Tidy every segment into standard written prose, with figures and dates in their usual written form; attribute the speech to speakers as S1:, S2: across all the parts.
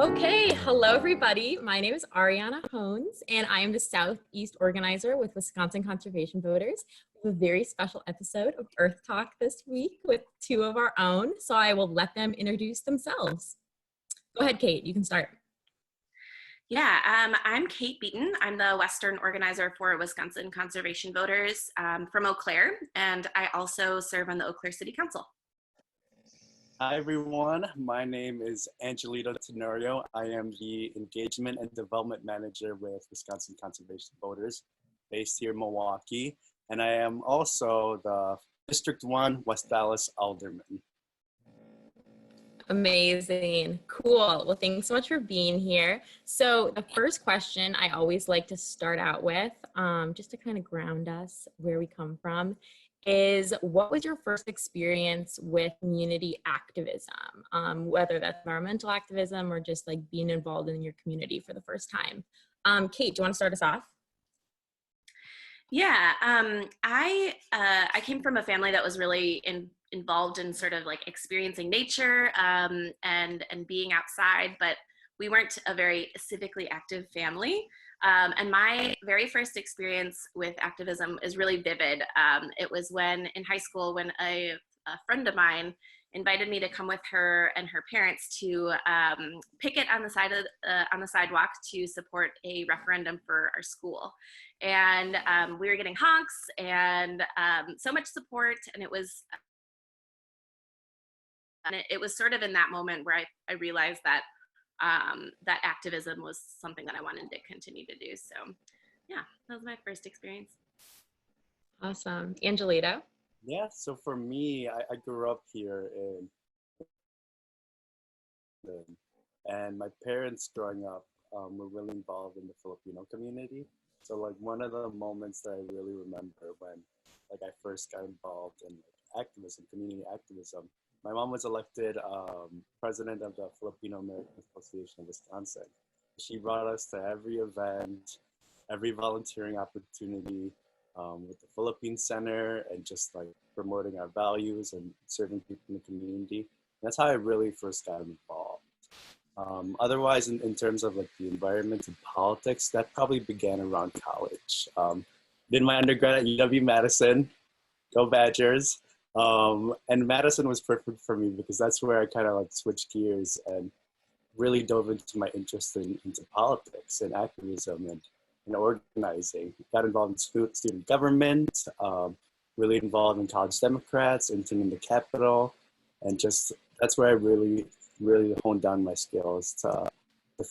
S1: Okay, hello everybody. My name is Ariana Hones, and I am the Southeast organizer with Wisconsin Conservation Voters. We have a very special episode of Earth Talk this week with two of our own, so I will let them introduce themselves. Go ahead, Kate, you can start.
S2: I'm Kate Beaton. I'm the Western organizer for Wisconsin Conservation Voters from Eau Claire, and I also serve on the Eau Claire City Council.
S3: Hi everyone, my name is Angelito Tenorio. I am the Engagement and Development Manager with Wisconsin Conservation Voters based here in Milwaukee. And I am also the District 1 West Allis Alderman.
S1: Amazing. Cool. Well, thanks so much for being here. So the first question I always like to start out with, just to kind of ground us where we come from, is what was your first experience with community activism, whether that's environmental activism or just like being involved in your community for the first time? Kate, do you want to start us off?
S2: I came from a family that was really involved in sort of like experiencing nature and being outside, but we weren't a very civically active family. And my very first experience with activism is really vivid. It was when in high school, when a friend of mine invited me to come with her and her parents to picket on the sidewalk to support a referendum for our school. And we were getting honks and so much support, and it was sort of in that moment where I realized that that activism was something that I wanted to continue to do. So yeah, that was my first experience.
S1: Awesome. Angelito?
S3: Yeah, so for me, I grew up here and my parents growing up were really involved in the Filipino community. So like one of the moments that I really remember when like I first got involved in like, activism, community activism, my mom was elected president of the Filipino American Association of Wisconsin. She brought us to every event, every volunteering opportunity with the Philippine Center and just like promoting our values and serving people in the community. That's how I really first got involved. Otherwise, in terms of like the environment and politics, that probably began around college. Did my undergrad at UW-Madison, go Badgers. And Madison was perfect for me because that's where I kind of like switched gears and really dove into my interest into politics and activism and organizing. Got involved in student government, really involved in College Democrats, interned in the Capitol, and just that's where I really honed down my skills to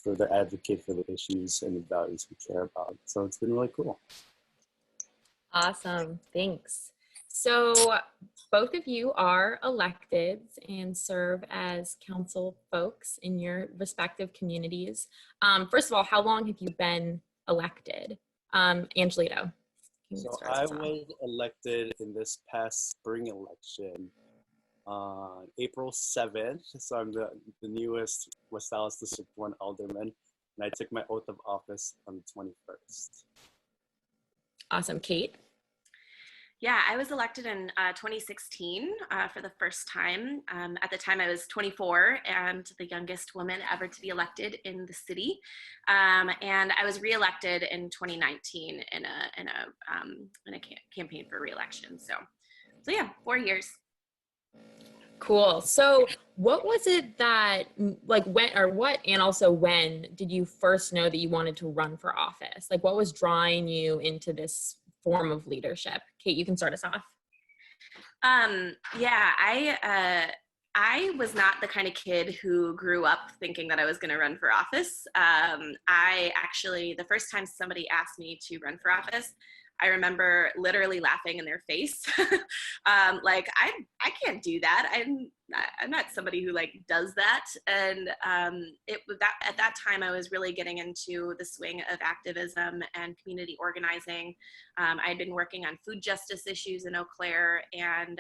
S3: further advocate for the issues and the values we care about. So it's been really cool.
S1: Awesome. Thanks. So both of you are elected and serve as council folks in your respective communities. First of all, how long have you been elected? Angelito.
S3: So I was elected in this past spring election on April 7th. So I'm the newest West Allis District 1 Alderman, and I took my oath of office on the 21st.
S1: Awesome. Kate?
S2: Yeah, I was elected in 2016 for the first time. At the time, I was 24 and the youngest woman ever to be elected in the city. And I was reelected in 2019 in a campaign for reelection. So yeah, 4 years.
S1: Cool. So what was it that like and also when did you first know that you wanted to run for office? Like what was drawing you into this form of leadership? Kate, you can start us off.
S2: I was not the kind of kid who grew up thinking that I was going to run for office. I actually, the first time somebody asked me to run for office, I remember literally laughing in their face. Like, I can't do that. I'm not somebody who like does that. And at that time, I was really getting into the swing of activism and community organizing. I had been working on food justice issues in Eau Claire and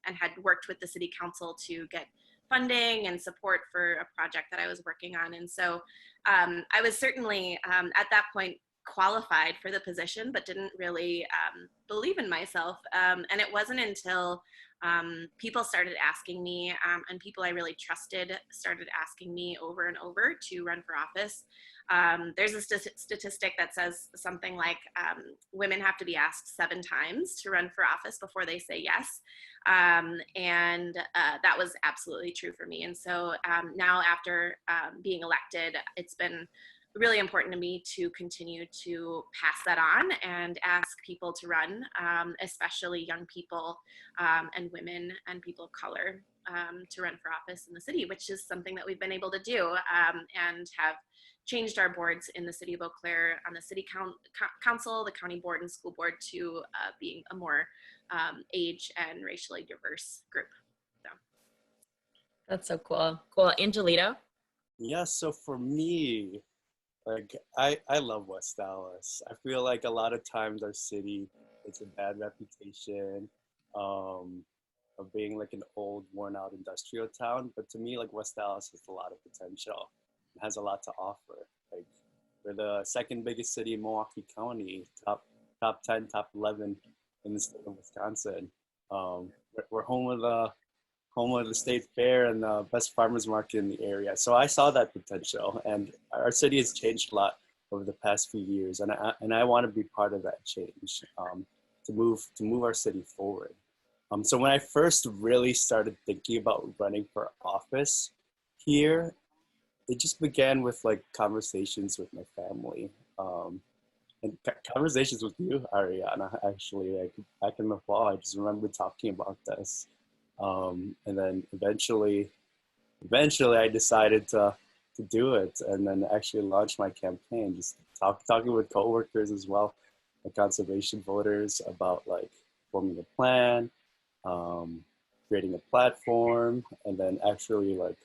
S2: had worked with the city council to get funding and support for a project that I was working on. And so I was certainly at that point qualified for the position, but didn't really believe in myself. And it wasn't until people started asking me, and people I really trusted started asking me over and over to run for office. There's a statistic that says something like women have to be asked 7 times to run for office before they say yes. And that was absolutely true for me. And so now after being elected, it's been really important to me to continue to pass that on and ask people to run, especially young people and women and people of color to run for office in the city, which is something that we've been able to do and have changed our boards in the city of Eau Claire on the city council, the county board and school board to being a more age and racially diverse group. So.
S1: That's so cool. Cool. Angelito?
S3: Yeah, so for me, like, I love West Allis. I feel like a lot of times our city, it's a bad reputation of being like an old, worn out industrial town. But to me, like, West Allis has a lot of potential. It has a lot to offer. Like, we're the second biggest city in Milwaukee County, top 10, top 11 in the state of Wisconsin. We're home of the state fair and the best farmers market in the area. So I saw that potential, and our city has changed a lot over the past few years, and I want to be part of that change to move our city forward. So when I first really started thinking about running for office here, it just began with like conversations with my family, and conversations with you, Ariana. Actually, like back in the fall, I just remember talking about this. And then eventually I decided to do it, and then actually launch my campaign, just talking with coworkers as well, like conservation voters, about like forming a plan, creating a platform, and then actually like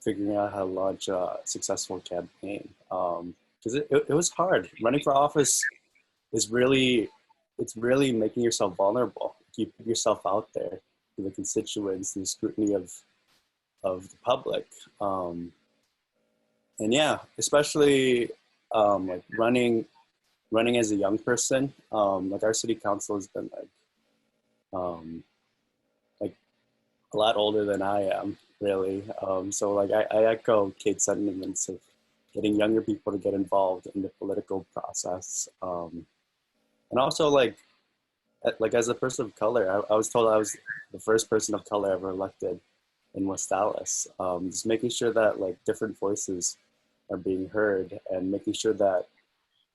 S3: figuring out how to launch a successful campaign. Because it was hard. Running for office is really making yourself vulnerable. You put yourself out there to the constituents, the scrutiny of the public, and yeah, especially like running as a young person. Like our city council has been like a lot older than I am, really. So like I echo Kate's sentiments of getting younger people to get involved in the political process, and also like as a person of color, I was told I was the first person of color ever elected in West Allis. Just making sure that like different voices are being heard, and making sure that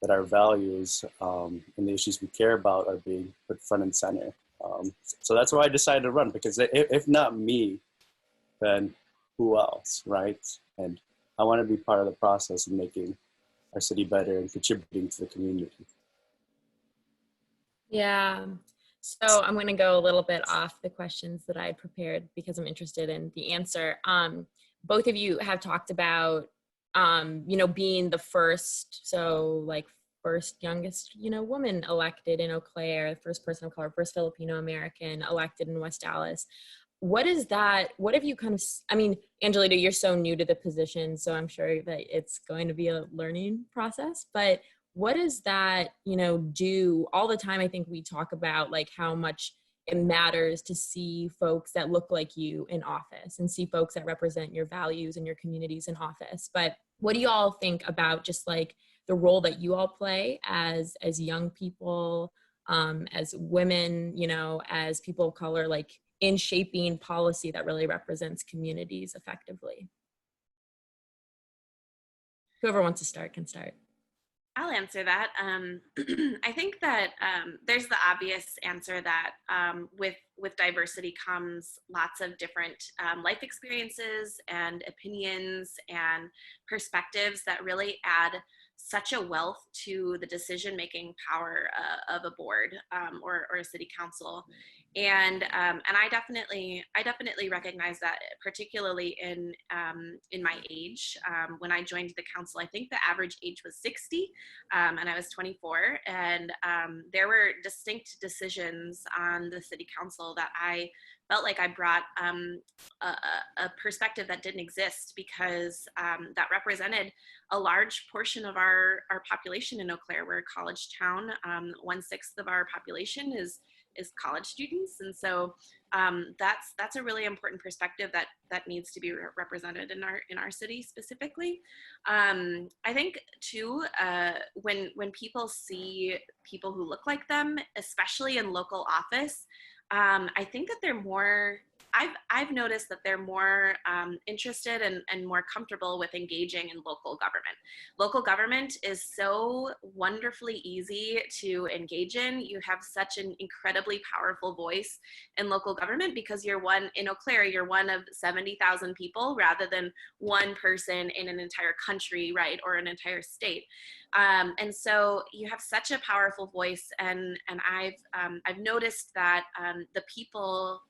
S3: our values and the issues we care about are being put front and center. So that's why I decided to run, because if not me, then who else, right? And I want to be part of the process of making our city better and contributing to the community.
S1: Yeah. So I'm going to go a little bit off the questions that I prepared because I'm interested in the answer. Both of you have talked about, being the first, so like first youngest, woman elected in Eau Claire, first person of color, first Filipino American elected in West Allis. What is that? What have you kind of, Angelito, you're so new to the position, so I'm sure that it's going to be a learning process, but what does that, do all the time? I think we talk about like how much it matters to see folks that look like you in office and see folks that represent your values and your communities in office. But what do you all think about just like the role that you all play as young people, as women, as people of color, like in shaping policy that really represents communities effectively? Whoever wants to start can start.
S2: I'll answer that. I think that there's the obvious answer that with diversity comes lots of different life experiences and opinions and perspectives that really add such a wealth to the decision-making power of a board or a city council. And I definitely recognize that, particularly in my age. When I joined the council, I think the average age was 60, and I was 24. And there were distinct decisions on the city council that I felt like I brought a perspective that didn't exist, because that represented a large portion of our population in Eau Claire. We're a college town. 1/6 of our population is college students, and so that's a really important perspective that needs to be represented in our city specifically. I think too, when people see people who look like them, especially in local office, I think that they're more. I've noticed that they're more interested and more comfortable with engaging in local government. Local government is so wonderfully easy to engage in. You have such an incredibly powerful voice in local government, because you're one in Eau Claire, you're one of 70,000 people rather than one person in an entire country, right, or an entire state. And so you have such a powerful voice, and I've noticed that the people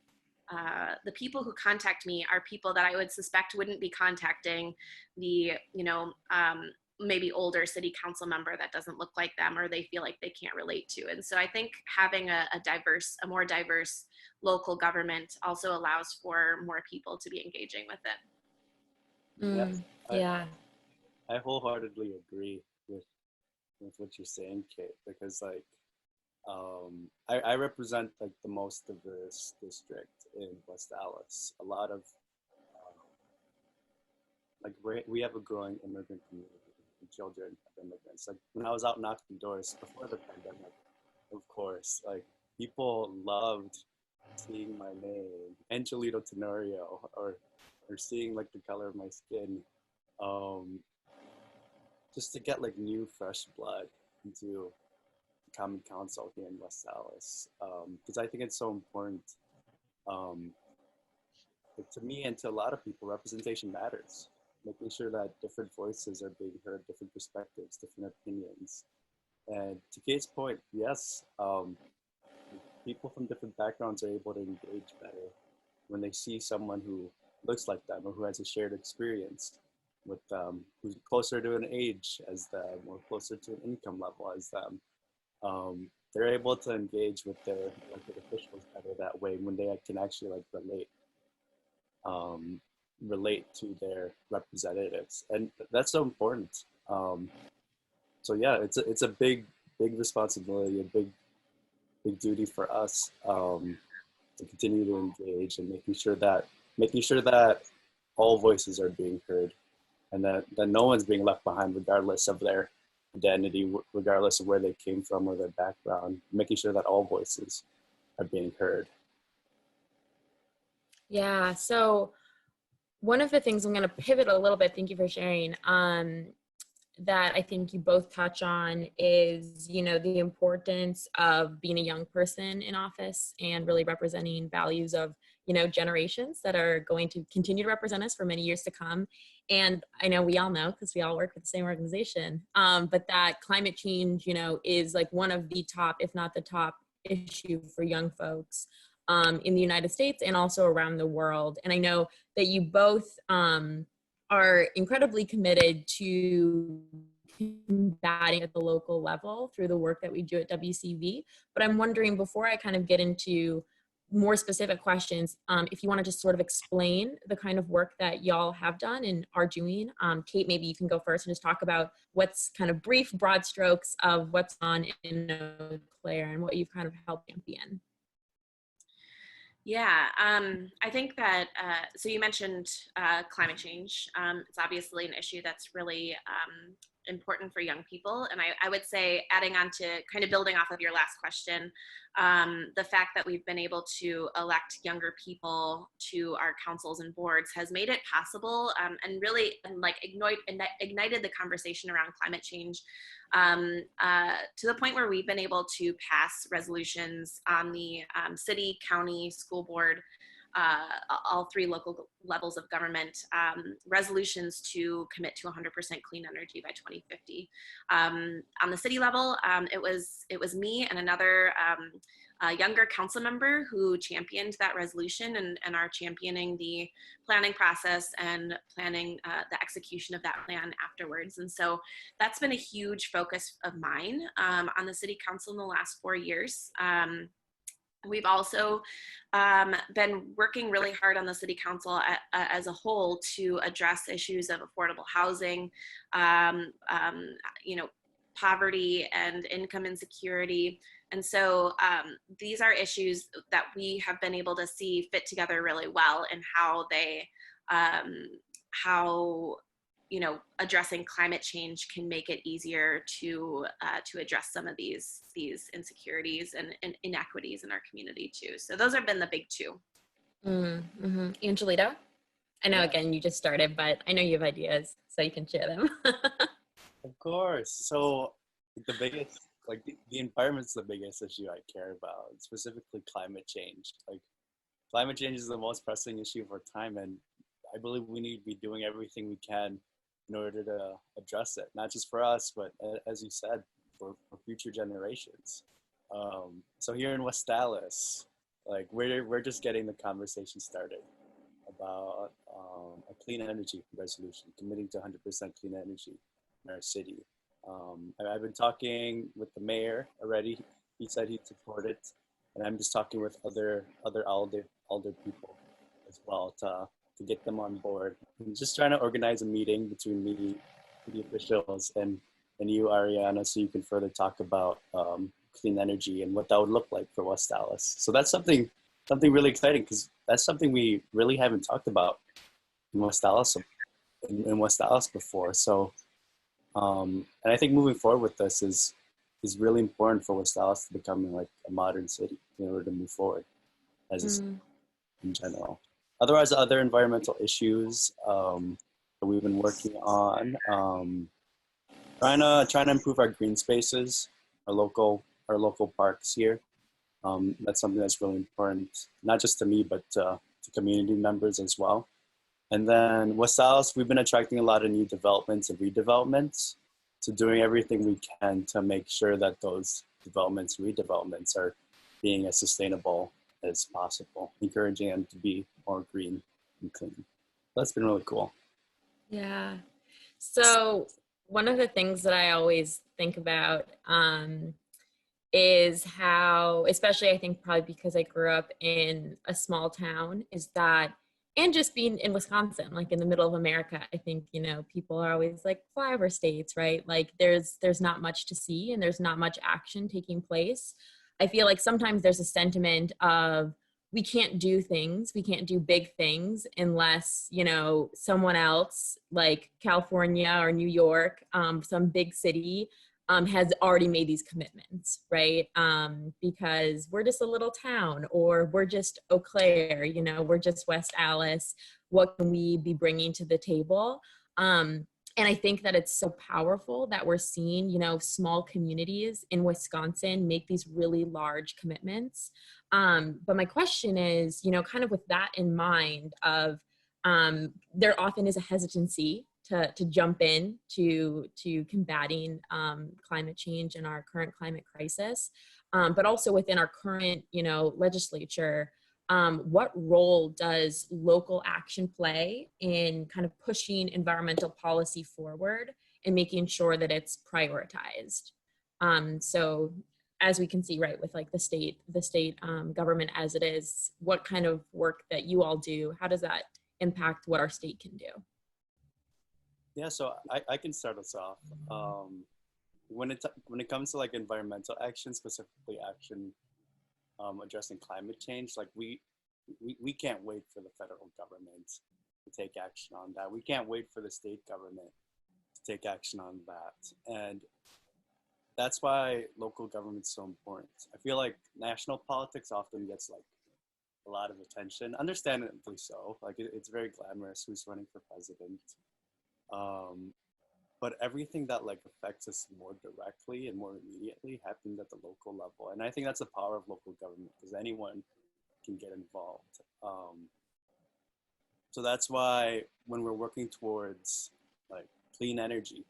S2: who contact me are people that I would suspect wouldn't be contacting the, maybe older city council member that doesn't look like them, or they feel like they can't relate to. And so I think having a more diverse local government also allows for more people to be engaging with it.
S3: Yes,
S1: Yeah.
S3: I wholeheartedly agree with what you're saying, Kate, because like I represent like the most diverse district in West Allis. A lot of like we have a growing immigrant community, children of immigrants. Like when I was out knocking doors before the pandemic, of course, like people loved seeing my name, Angelito Tenorio, or seeing like the color of my skin, just to get like new fresh blood into Common Council here in West Allis, because I think it's so important. To me and to a lot of people, representation matters. Making sure that different voices are being heard, different perspectives, different opinions. And to Kate's point, yes, people from different backgrounds are able to engage better when they see someone who looks like them or who has a shared experience with them, who's closer to an age as them or closer to an income level as them. They're able to engage with their elected officials better that way when they can actually like relate to their representatives, and that's so important. So yeah, it's a big responsibility, a big duty for us to continue to engage and making sure that all voices are being heard, and that no one's being left behind regardless of their identity, regardless of where they came from or their background, making sure that all voices are being heard.
S1: Yeah, so one of the things, I'm going to pivot a little bit, thank you for sharing, that I think you both touch on is, the importance of being a young person in office and really representing values of, generations that are going to continue to represent us for many years to come. And I know we all know, because we all work with the same organization, but that climate change, is like one of the top, if not the top issue for young folks in the United States and also around the world. And I know that you both are incredibly committed to combating at the local level through the work that we do at WCV. But I'm wondering, before I kind of get into more specific questions, if you want to just sort of explain the kind of work that y'all have done and are doing. Kate, maybe you can go first and just talk about what's kind of brief, broad strokes of what's on in Eau Claire and what you've kind of helped champion.
S2: Yeah, I think that, so you mentioned climate change. It's obviously an issue that's really important for young people. And I would say, adding on to kind of building off of your last question, the fact that we've been able to elect younger people to our councils and boards has made it possible and really ignited the conversation around climate change to the point where we've been able to pass resolutions on the city, county, school board, all three local levels of government, resolutions to commit to 100% clean energy by 2050. On the city level, it was me and another younger council member who championed that resolution and are championing the planning process and planning the execution of that plan afterwards. And so that's been a huge focus of mine on the city council in the last 4 years. We've also been working really hard on the city council as a whole to address issues of affordable housing, you know, poverty and income insecurity. And so these are issues that we have been able to see fit together really well in how they, how, you know, addressing climate change can make it easier to address some of these insecurities and inequities in our community too. So those have been the big two.
S1: Mm-hmm. Angelito, I know,
S3: Yeah.
S1: again, you just started, but I know you have ideas, so you can share them.
S3: Of course. So the biggest, like the environment's the biggest issue I care about, specifically climate change. Like climate change is the most pressing issue of our time, and I believe we need to be doing everything we can in order to address it, not just for us, but as you said, for future generations. So here in West Allis, like we're just getting the conversation started about a clean energy resolution, committing to 100% clean energy in our city. I've been talking with the mayor already. He said he'd support it, and I'm just talking with other Alder people as well to get them on board. I'm just trying to organize a meeting between me, the officials, and you, Ariana, so you can further talk about clean energy and what that would look like for West Allis. So that's something really exciting, because that's something we really haven't talked about in West Allis before. So, and I think moving forward with this is really important for West Allis to becoming like a modern city in order to move forward as a city in general. Otherwise, other environmental issues that we've been working on, trying to improve our green spaces, our local parks here. That's something that's really important, not just to me, but to community members as well. And then West Allis, we've been attracting a lot of new developments and redevelopments. So doing everything we can to make sure that those redevelopments are being as sustainable as possible, encouraging them to be more green and clean. That's been really cool.
S1: Yeah. So one of the things that I always think about is how, especially I think probably because I grew up in a small town, is that, and just being in Wisconsin, like in the middle of America, I think, you know, people are always like flyover states, right? Like there's not much to see and there's not much action taking place. I feel like sometimes there's a sentiment of we can't do big things unless, you know, someone else like California or New York, some big city has already made these commitments, right? Because we're just a little town, or we're just Eau Claire, you know, we're just West Allis. What can we be bringing to the table? And I think that it's so powerful that we're seeing, you know, small communities in Wisconsin make these really large commitments. But my question is, you know, kind of with that in mind of there often is a hesitancy to jump in to combating climate change and our current climate crisis, but also within our current, you know, legislature. What role does local action play in kind of pushing environmental policy forward and making sure that it's prioritized? So as we can see, right, with like the state government as it is, what kind of work that you all do, how does that impact what our state can do?
S3: Yeah, so I can start us off. When it comes to like environmental action, specifically action addressing climate change, like we can't wait for the federal government to take action on that. We can't wait for the state government to take action on that. And that's why local government's so important. I feel like national politics often gets like a lot of attention, understandably so. Like it's very glamorous who's running for president. But everything that like affects us more directly and more immediately happens at the local level. And I think that's the power of local government, because anyone can get involved. So that's why when we're working towards like clean energy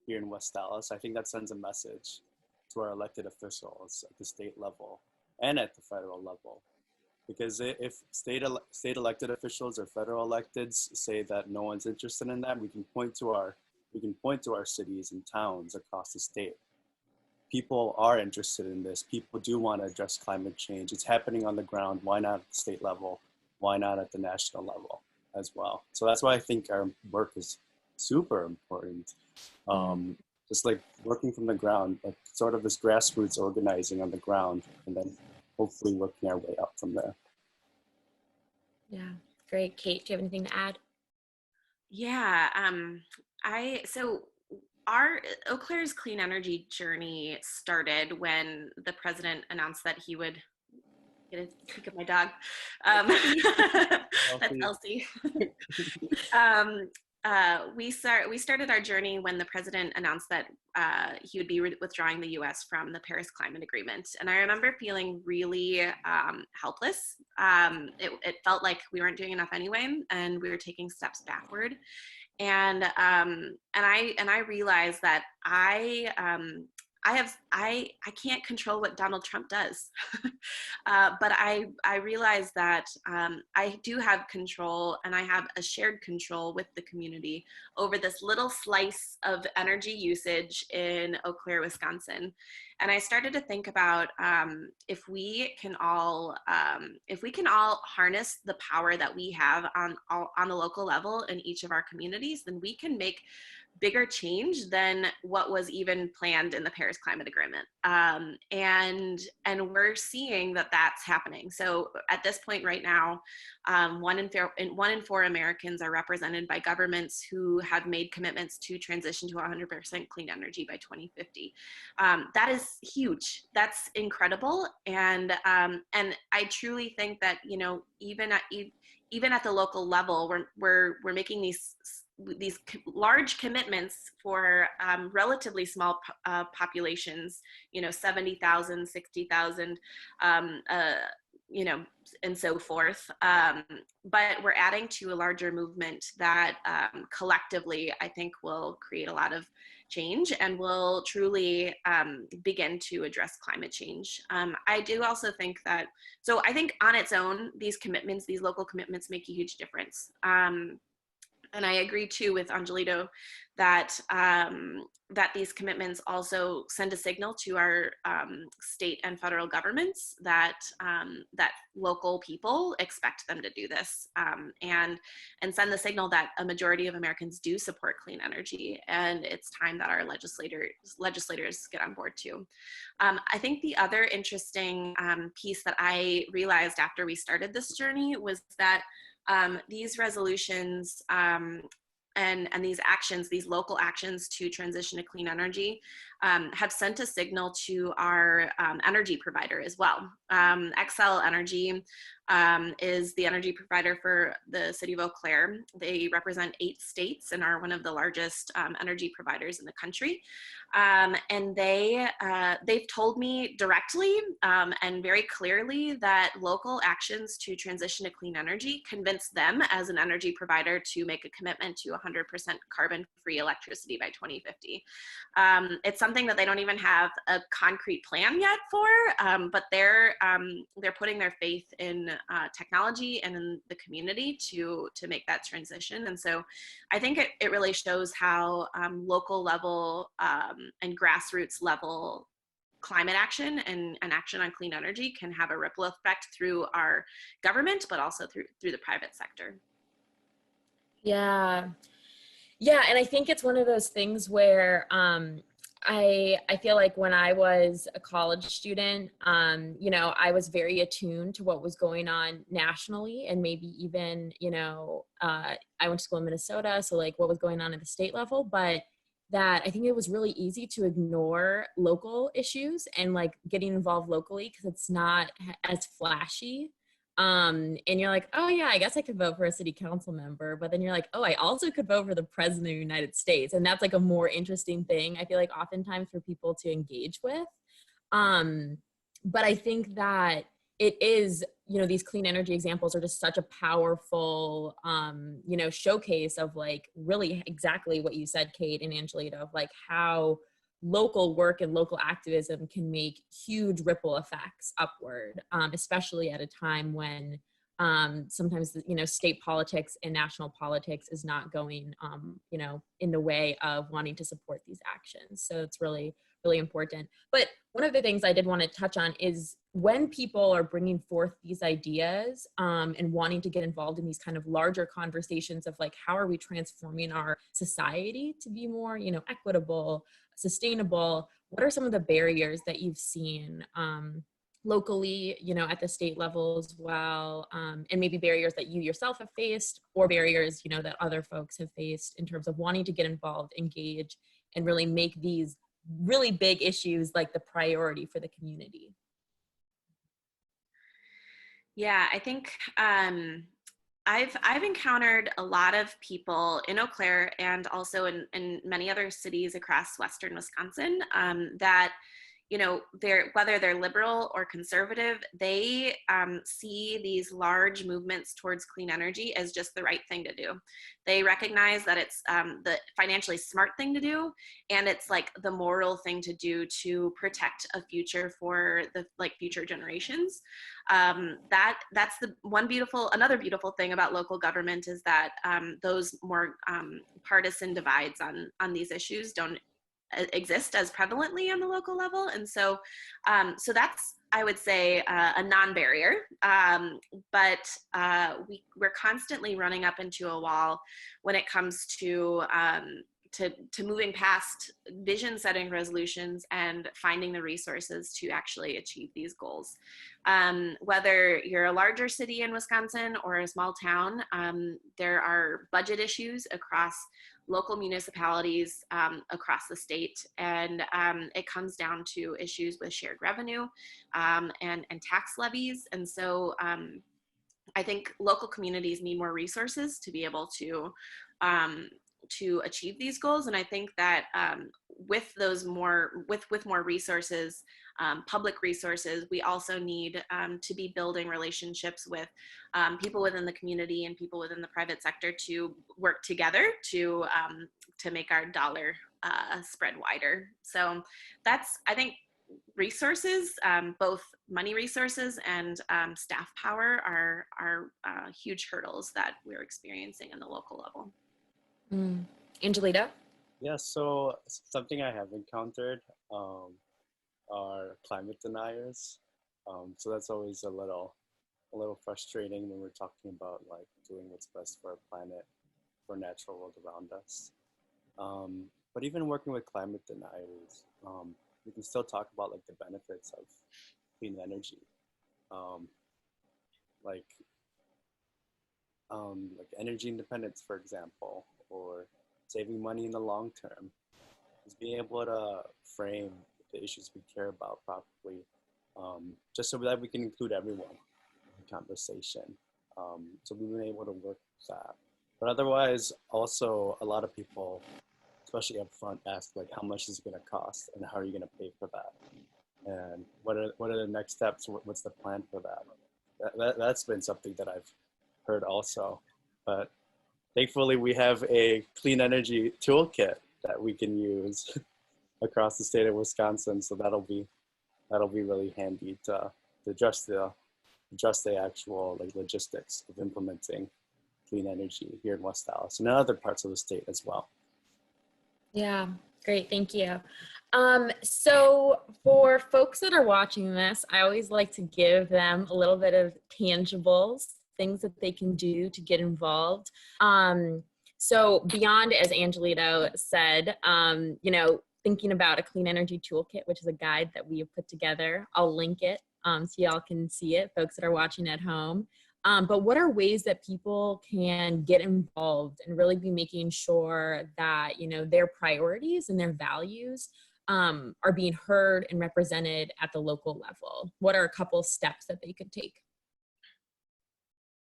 S3: here in West Allis, I think that sends a message to our elected officials at the state level and at the federal level. Because if state elected officials or federal electeds say that no one's interested in that, we can point to our cities and towns across the state people are interested in this. People do want to address climate change. It's happening on the ground. Why not at the state level? Why not at the national level as well? So that's why I think our work is super important. Just like working from the ground, like sort of this grassroots organizing on the ground, and then hopefully working our way up from there.
S1: Yeah, great. Kate, do you have anything to add?
S2: Yeah, so our Eau Claire's clean energy journey started when the president announced that he would get a peek of my dog. That's Elsie. We started our journey when the president announced that he would be withdrawing the U.S. from the Paris Climate Agreement, and I remember feeling really helpless. It felt like we weren't doing enough anyway, and we were taking steps backward. And I realized that I can't control what Donald Trump does, but I realized that I do have control, and I have a shared control with the community over this little slice of energy usage in Eau Claire, Wisconsin. And I started to think about if we can all harness the power that we have on the local level in each of our communities, then we can make bigger change than what was even planned in the Paris Climate Agreement. And we're seeing that that's happening. So at this point right now, 1 in 4 Americans are represented by governments who have made commitments to transition to 100% clean energy by 2050. That is huge. That's incredible. And I truly think that, you know, even at the local level, we're making these large commitments for relatively small populations, you know, 70,000, 60,000, you know, and so forth. But we're adding to a larger movement that collectively, I think, will create a lot of change and will truly begin to address climate change. I do also think that, so I think on its own, these local commitments make a huge difference. And I agree too with Angelito that that these commitments also send a signal to our state and federal governments that that local people expect them to do this, and send the signal that a majority of Americans do support clean energy, and it's time that our legislators get on board too. I think the other interesting piece that I realized after we started this journey was that these resolutions and these actions, these local actions to transition to clean energy, have sent a signal to our energy provider as well. Xcel Energy is the energy provider for the city of Eau Claire. They represent 8 states and are one of the largest energy providers in the country. And they've told me directly and very clearly that local actions to transition to clean energy convince them as an energy provider to make a commitment to 100% carbon-free electricity by 2050. It's something that they don't even have a concrete plan yet for, but they're putting their faith in technology and in the community to make that transition. And so I think it really shows how local level and grassroots level climate action and action on clean energy can have a ripple effect through our government, but also through the private sector.
S1: Yeah. Yeah. And I think it's one of those things where I feel like when I was a college student, you know, I was very attuned to what was going on nationally, and maybe even, you know, I went to school in Minnesota, so like what was going on at the state level, but that I think it was really easy to ignore local issues and like getting involved locally because it's not as flashy. And you're like, oh yeah, I guess I could vote for a city council member, but then you're like, oh, I also could vote for the president of the United States. And that's like a more interesting thing, I feel like, oftentimes for people to engage with. But I think that it is, you know, these clean energy examples are just such a powerful, you know, showcase of like really exactly what you said, Kate and Angelito, of like how local work and local activism can make huge ripple effects upward, especially at a time when sometimes, you know, state politics and national politics is not going, you know, in the way of wanting to support these actions. So it's really, really important. But one of the things I did want to touch on is when people are bringing forth these ideas and wanting to get involved in these kind of larger conversations of like, how are we transforming our society to be more, you know, equitable, sustainable? What are some of the barriers that you've seen locally, you know, at the state level as well, and maybe barriers that you yourself have faced, or barriers, you know, that other folks have faced in terms of wanting to get involved, engage, and really make these really big issues like the priority for the community?
S2: Yeah, I think I've encountered a lot of people in Eau Claire and also in many other cities across Western Wisconsin that, you know, whether they're liberal or conservative, they see these large movements towards clean energy as just the right thing to do. They recognize that it's the financially smart thing to do, and it's like the moral thing to do to protect a future for the future generations. That's another beautiful thing about local government is that those more partisan divides on these issues don't exist as prevalently on the local level. And so that's, I would say, a non-barrier, but we're constantly running up into a wall when it comes to moving past vision setting resolutions and finding the resources to actually achieve these goals. Whether you're a larger city in Wisconsin or a small town, there are budget issues across local municipalities across the state, and it comes down to issues with shared revenue and tax levies. And so I think local communities need more resources to be able to achieve these goals. And I think that with more resources, public resources, we also need to be building relationships with people within the community and people within the private sector to work together to make our dollar spread wider. So that's, I think, resources, both money resources and staff power are huge hurdles that we're experiencing in the local level.
S1: Angelito?
S3: Yeah, so something I have encountered are climate deniers. So that's always a little frustrating when we're talking about like doing what's best for our planet, for natural world around us. But even working with climate deniers, we can still talk about like the benefits of clean energy, like energy independence, for example, or saving money in the long term. Is being able to frame the issues we care about properly, just so that we can include everyone in the conversation. So we've been able to work with that. But otherwise, also a lot of people, especially up front, ask like, how much is it going to cost, and how are you going to pay for that, and what are the next steps? What's the plan for that? That's been something that I've heard also. But thankfully, we have a clean energy toolkit that we can use across the state of Wisconsin. So that'll be really handy to address the actual like logistics of implementing clean energy here in West Allis and in other parts of the state as well.
S1: Yeah, great, thank you. So for folks that are watching this, I always like to give them a little bit of tangibles, things that they can do to get involved. So beyond, as Angelito said, you know, thinking about a clean energy toolkit, which is a guide that we have put together. I'll link it so y'all can see it, folks that are watching at home. But what are ways that people can get involved and really be making sure that, you know, their priorities and their values are being heard and represented at the local level? What are a couple steps that they could take?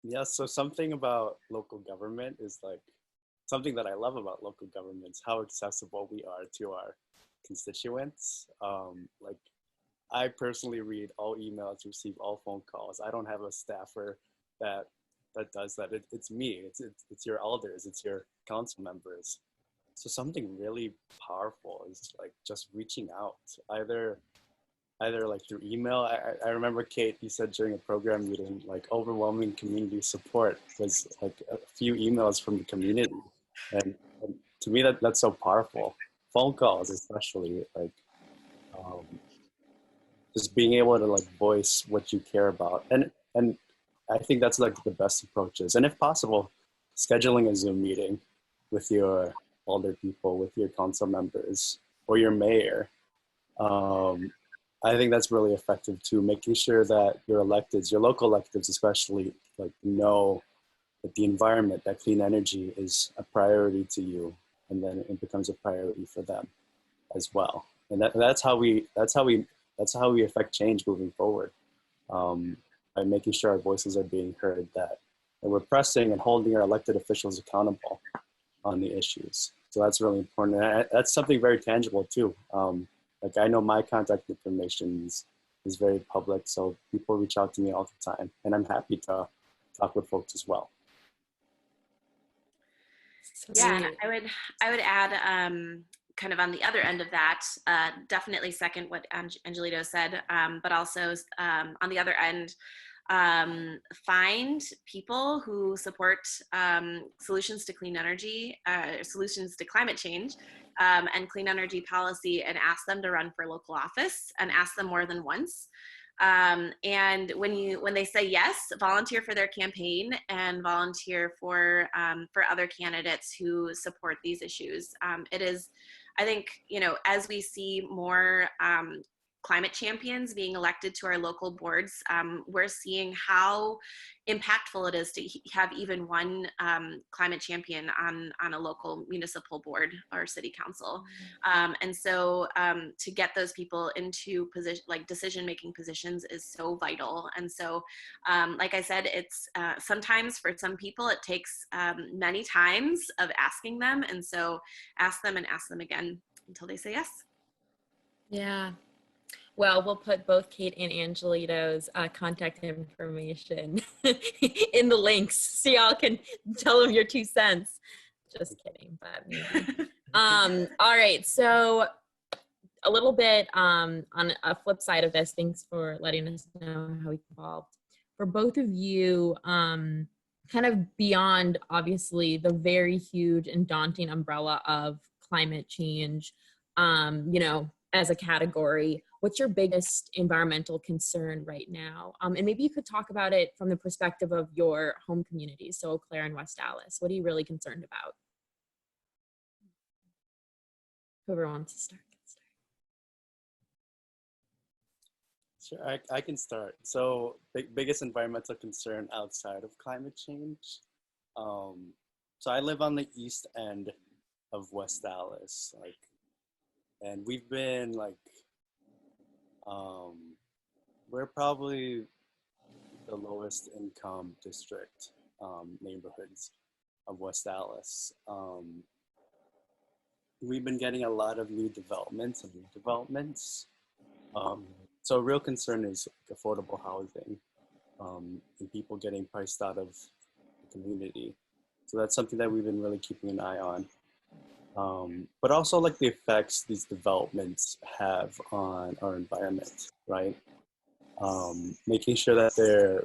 S3: Yeah, so something about local government is like, something that I love about local governments, how accessible we are to our constituents. Like, I personally read all emails, receive all phone calls. I don't have a staffer that does that. It's me. It's your elders. It's your council members. So something really powerful is like just reaching out, either like through email. I remember, Kate, you said during a program meeting, like overwhelming community support was like a few emails from the community. And to me, that's so powerful. Phone calls, especially, like um, just being able to like voice what you care about. And I think that's like the best approaches. And if possible, scheduling a Zoom meeting with your older people, with your council members or your mayor. I think that's really effective too, making sure that your electeds, your local electeds especially, like know that the environment, that clean energy is a priority to you, and then it becomes a priority for them as well. And that's how we affect change moving forward, by making sure our voices are being heard, that we're pressing and holding our elected officials accountable on the issues. So that's really important. And that's something very tangible too. Like I know my contact information is very public, so people reach out to me all the time, and I'm happy to talk with folks as well.
S2: Yeah, I would add, kind of on the other end of that, definitely second what Angelito said, but also on the other end, find people who support solutions to clean energy, solutions to climate change, and clean energy policy, and ask them to run for local office, and ask them more than once. And when they say yes, volunteer for their campaign and volunteer for other candidates who support these issues. It is, I think, as we see more climate champions being elected to our local boards, we're seeing how impactful it is to have even one climate champion on a local municipal board or city council. And so to get those people into decision-making positions is so vital. And so, like I said, it's sometimes for some people, it takes many times of asking them. And so ask them and ask them again until they say yes.
S1: Yeah. Well, we'll put both Kate and Angelito's contact information in the links so y'all can tell them your 2 cents. Just kidding, but maybe. All right, so a little bit on a flip side of this, thanks for letting us know how we evolved. For both of you, kind of beyond, obviously, the very huge and daunting umbrella of climate change, as a category, what's your biggest environmental concern right now? And maybe you could talk about it from the perspective of your home community, so Eau Claire and West Allis. What are you really concerned about? Whoever wants to start.
S3: Sure, I can start. So biggest environmental concern outside of climate change. So I live on the east end of West Allis, and we've been we're probably the lowest income district neighborhoods of West Allis. We've been getting a lot of new developments and redevelopments. So a real concern is affordable housing, and people getting priced out of the community. So that's something that we've been really keeping an eye on. But also the effects these developments have on our environment, right? Making sure that they're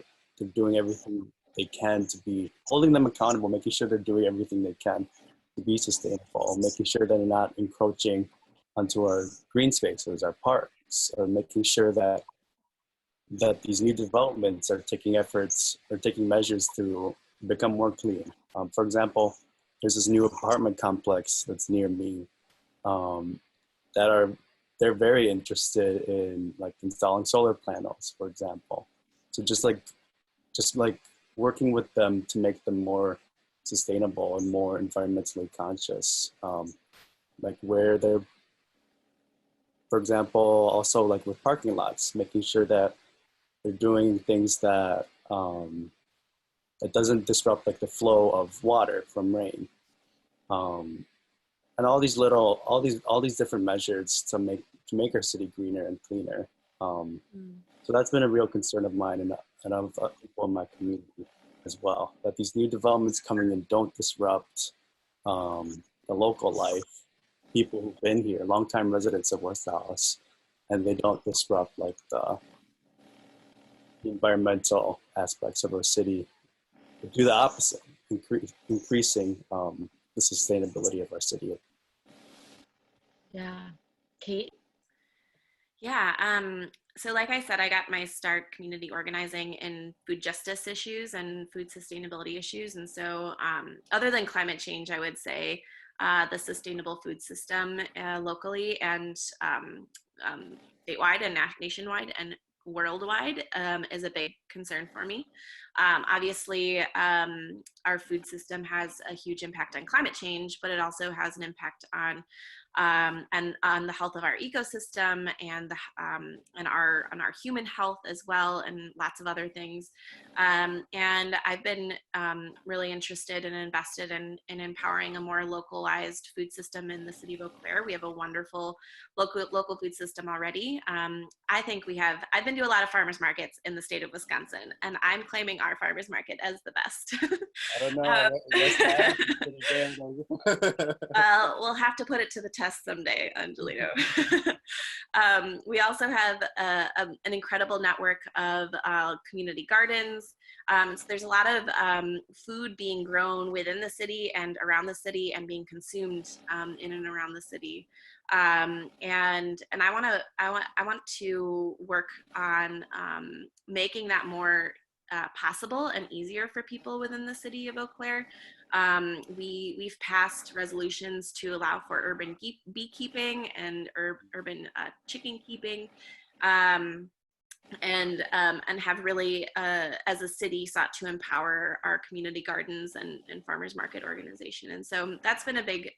S3: doing everything they can to be holding them accountable, making sure they're doing everything they can to be sustainable, making sure that they're not encroaching onto our green spaces, our parks, or making sure that these new developments are taking efforts or taking measures to become more clean. For example, there's this new apartment complex that's near me they're very interested in installing solar panels, for example. So just working with them to make them more sustainable and more environmentally conscious. Where they're, for example, also with parking lots, making sure that they're doing things that that doesn't disrupt the flow of water from rain. And all these different measures to make our city greener and cleaner. So that's been a real concern of mine and of people in my community as well, that these new developments coming in don't disrupt the local life, people who've been here, longtime residents of West Allis, and they don't disrupt the environmental aspects of our city. They do the opposite, increasing the sustainability of our city.
S1: Yeah. Kate?
S2: Yeah. So like I said, I got my start community organizing in food justice issues and food sustainability issues. And so other than climate change, I would say the sustainable food system locally and statewide and nationwide and worldwide is a big concern for me. Obviously, our food system has a huge impact on climate change, but it also has an impact on and on the health of our ecosystem and and our human health as well, and lots of other things. And I've been really interested and invested in empowering a more localized food system in the city of Eau Claire. We have a wonderful local food system already. I think we have. I've been to a lot of farmers markets in the state of Wisconsin, and I'm claiming our farmers market as the best.
S3: I don't know. What's that?
S2: We'll have to put it to the test someday, Angelito. We also have an incredible network of community gardens. So there's a lot of food being grown within the city and around the city and being consumed in and around the city. And I want to work on making that more possible and easier for people within the city of Eau Claire. We've passed resolutions to allow for urban beekeeping and urban chicken keeping, and have really, as a city, sought to empower our community gardens and farmers market organization. And so that's been a big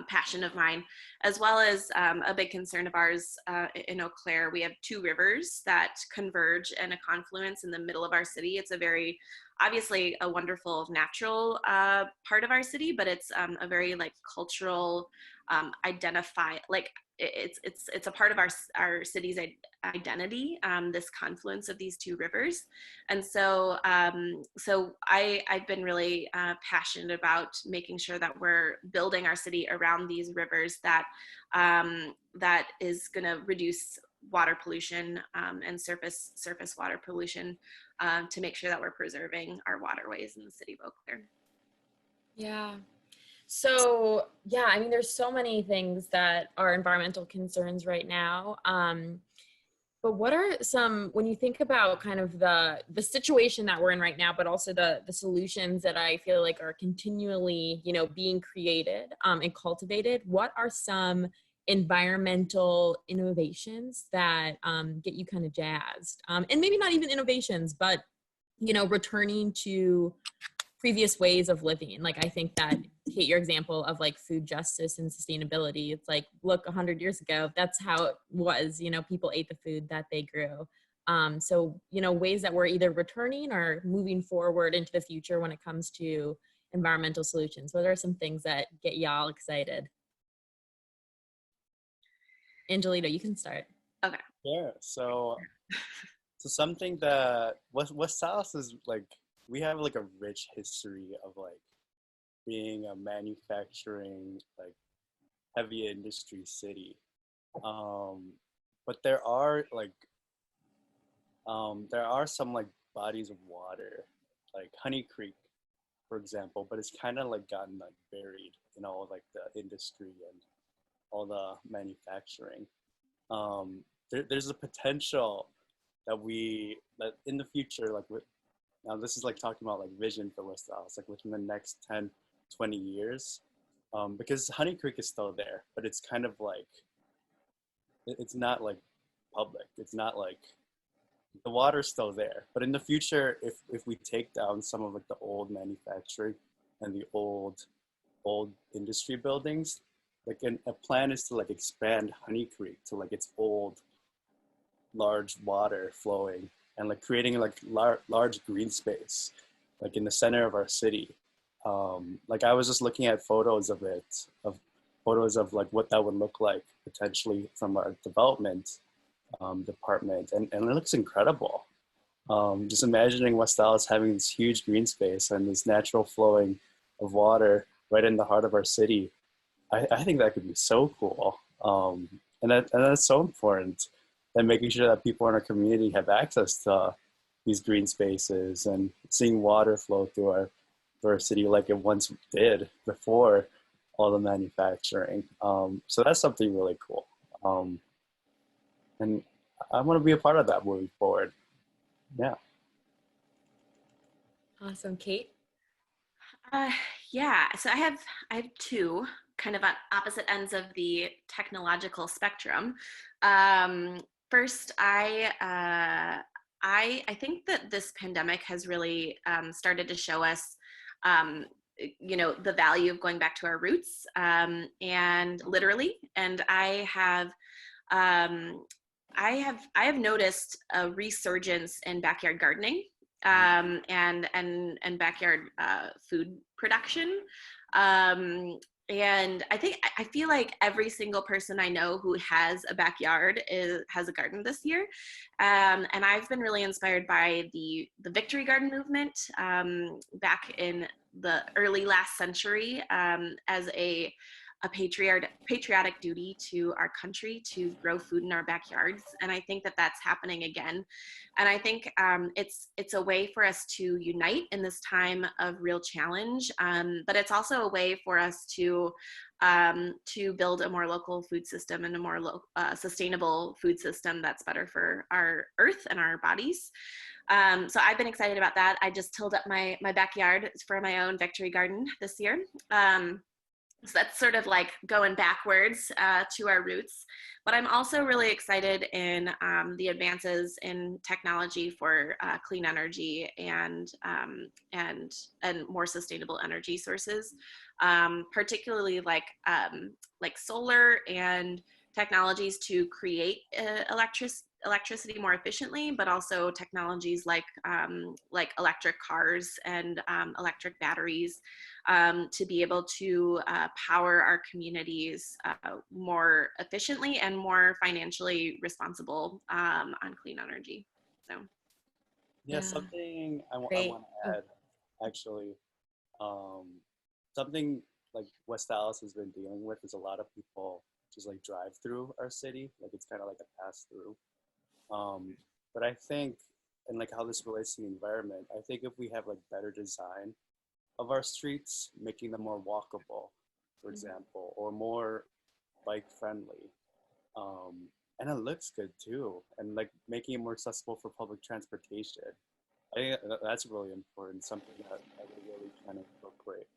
S2: passion of mine, as well as a big concern of ours in Eau Claire. We have two rivers that converge in a confluence in the middle of our city. It's a very, obviously a wonderful natural part of our city, but it's a very like cultural it's a part of our city's identity, this confluence of these two rivers. And so I've been really passionate about making sure that we're building our city around these rivers that is going to reduce water pollution and surface water pollution, to make sure that we're preserving our waterways in the city of Eau Claire.
S1: Yeah. So, yeah, I mean, there's so many things that are environmental concerns right now. But what are some, when you think about kind of the situation that we're in right now, but also the solutions that I feel like are continually, you know, being created and cultivated, what are some environmental innovations that get you kind of jazzed? And maybe not even innovations, but, you know, returning to previous ways of living. Like, I think that, Kate, your example of like food justice and sustainability, it's like, look, 100 years ago, that's how it was, you know, people ate the food that they grew. So, you know, ways that we're either returning or moving forward into the future when it comes to environmental solutions. What are some things that get y'all excited? Angelito, you can start.
S2: Okay.
S3: Yeah, so something that West Allis is like, we have like a rich history of like being a manufacturing, like heavy industry city. But there are some like bodies of water, like Honey Creek, for example, but it's kind of like gotten like buried in all like the industry and all the manufacturing. There's a potential that in the future, like now this is like talking about like vision for West Allis, like within the next 10, 20 years, because Honey Creek is still there, but it's kind of like, it's not like public. It's not like, the water's still there. But in the future, if we take down some of like the old manufacturing and the old industry buildings, like a plan is to like expand Honey Creek to like its old large water flowing and like creating like large green space, like in the center of our city. Like I was just looking at photos of like what that would look like potentially from our development department, and it looks incredible. Just imagining West Allis having this huge green space and this natural flowing of water right in the heart of our city. I think that could be so cool. And that's so important, and making sure that people in our community have access to these green spaces and seeing water flow through our city like it once did before all the manufacturing. So that's something really cool. And I want to be a part of that moving forward. Yeah.
S1: Awesome. Kate?
S2: Uh, yeah, so I have two kind of on opposite ends of the technological spectrum. Um, First, I think that this pandemic has really started to show us, um, the value of going back to our roots, and literally. And um, I have noticed a resurgence in backyard gardening, and backyard food production. Um, and I feel like every single person I know who has a backyard has a garden this year. And I've been really inspired by the Victory Garden movement, back in the early last century, as a patriotic duty to our country to grow food in our backyards. And I think that that's happening again. And I think it's a way for us to unite in this time of real challenge, but it's also a way for us to build a more local food system and a more sustainable food system that's better for our earth and our bodies. So I've been excited about that. I just tilled up my backyard for my own Victory Garden this year. So that's sort of like going backwards to our roots. But I'm also really excited in the advances in technology for clean energy and more sustainable energy sources, particularly like solar and technologies to create electricity more efficiently, but also technologies like electric cars and electric batteries, to be able to power our communities more efficiently and more financially responsible on clean energy. So,
S3: Yeah, something I want to add, actually, something like West Allis has been dealing with is a lot of people just like drive through our city, like it's kind of like a pass through. But I think, and like how this relates to the environment, I think if we have like better design of our streets, making them more walkable, for example, or more bike friendly, and it looks good too, and like making it more accessible for public transportation. I think that's really important, something that I would really kind of incorporate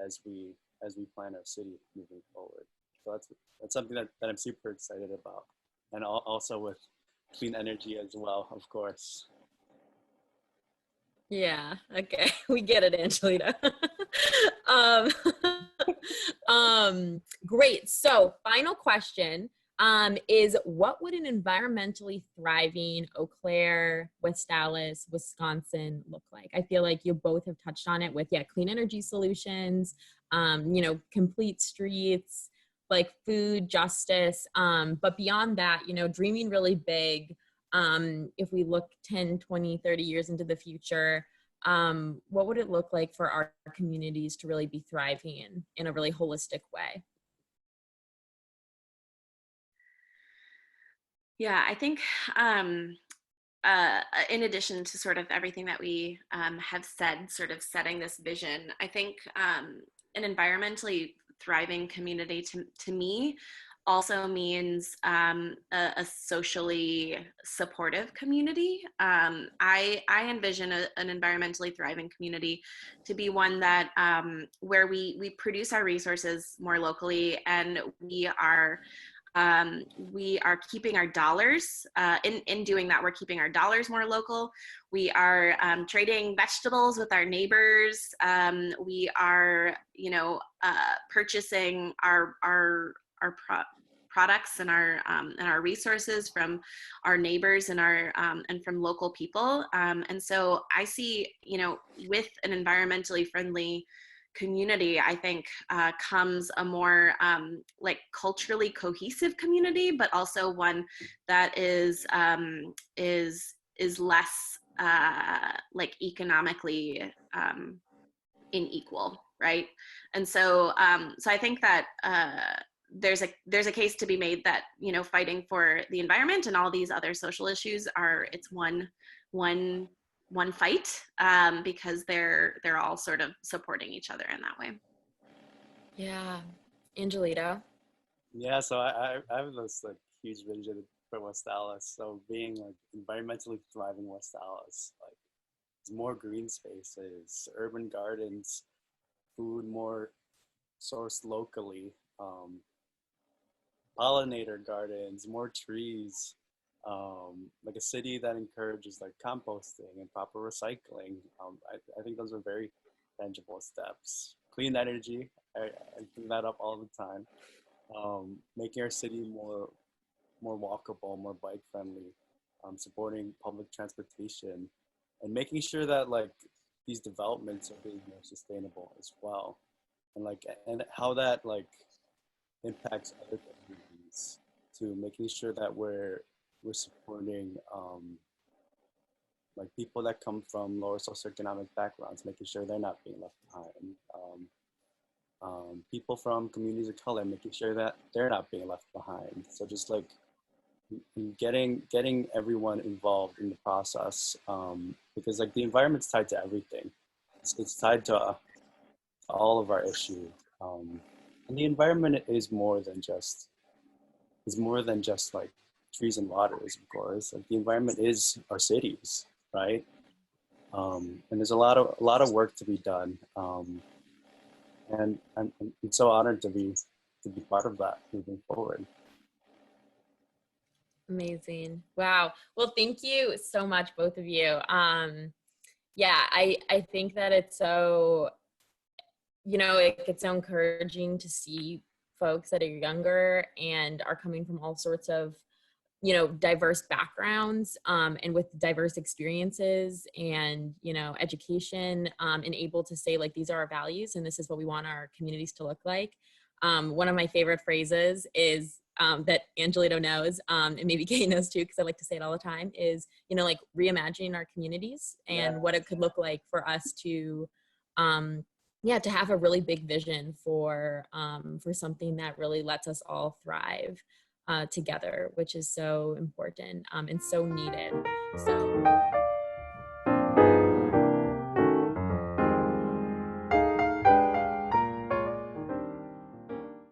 S3: as we plan our city moving forward. So that's something that I'm super excited about, and also with clean energy as well, of course.
S1: Yeah, okay. We get it, Angelito. um, great. So final question is what would an environmentally thriving Eau Claire, West Allis, Wisconsin look like? I feel like you both have touched on it with, clean energy solutions, complete streets, like food justice. But beyond that, dreaming really big. If we look 10, 20, 30 years into the future, what would it look like for our communities to really be thriving in a really holistic way?
S2: yeah, I think in addition to sort of everything that we have said, sort of setting this vision, I think an environmentally thriving community to me also means a socially supportive community. I envision an environmentally thriving community to be one that where we produce our resources more locally, and we are keeping our dollars, in doing that, we're keeping our dollars more local. We are trading vegetables with our neighbors. We are, purchasing our products and our resources from our neighbors and from local people. And so I see, with an environmentally friendly community, I think comes a more culturally cohesive community, but also one that is less economically unequal, right? And so I think that there's a case to be made that fighting for the environment and all these other social issues it's one fight, because they're all sort of supporting each other in that way.
S1: Yeah. Angelito?
S3: Yeah, so I have this like huge vision for West Allis. So being like environmentally thriving West Allis, like more green spaces, urban gardens, food more sourced locally, pollinator gardens, more trees, like a city that encourages like composting and proper recycling. I think those are very tangible steps. Clean energy, I bring that up all the time. Making our city more walkable, more bike friendly, supporting public transportation, and making sure that like these developments are being more sustainable as well, and how that like impacts other communities, to making sure that we're supporting like people that come from lower socioeconomic backgrounds, making sure they're not being left behind. People from communities of color, making sure that they're not being left behind. So just like getting everyone involved in the process, because like the environment's tied to everything. It's tied to all of our issues, and the environment is more than just like trees and waters, of course. Like the environment is our cities, right? And there's a lot of work to be done, and I'm so honored to be part of that moving forward.
S1: Amazing. Wow. Well, thank you so much, both of you. Yeah, I think that it's so, it's so encouraging to see folks that are younger and are coming from all sorts of, diverse backgrounds, and with diverse experiences and, education, and able to say like, these are our values and this is what we want our communities to look like. One of my favorite phrases is, that Angelito knows, and maybe Kay knows too, because I like to say it all the time, is, like reimagining our communities and what it could look like for us to, to have a really big vision for something that really lets us all thrive together, which is so important, and so needed. So.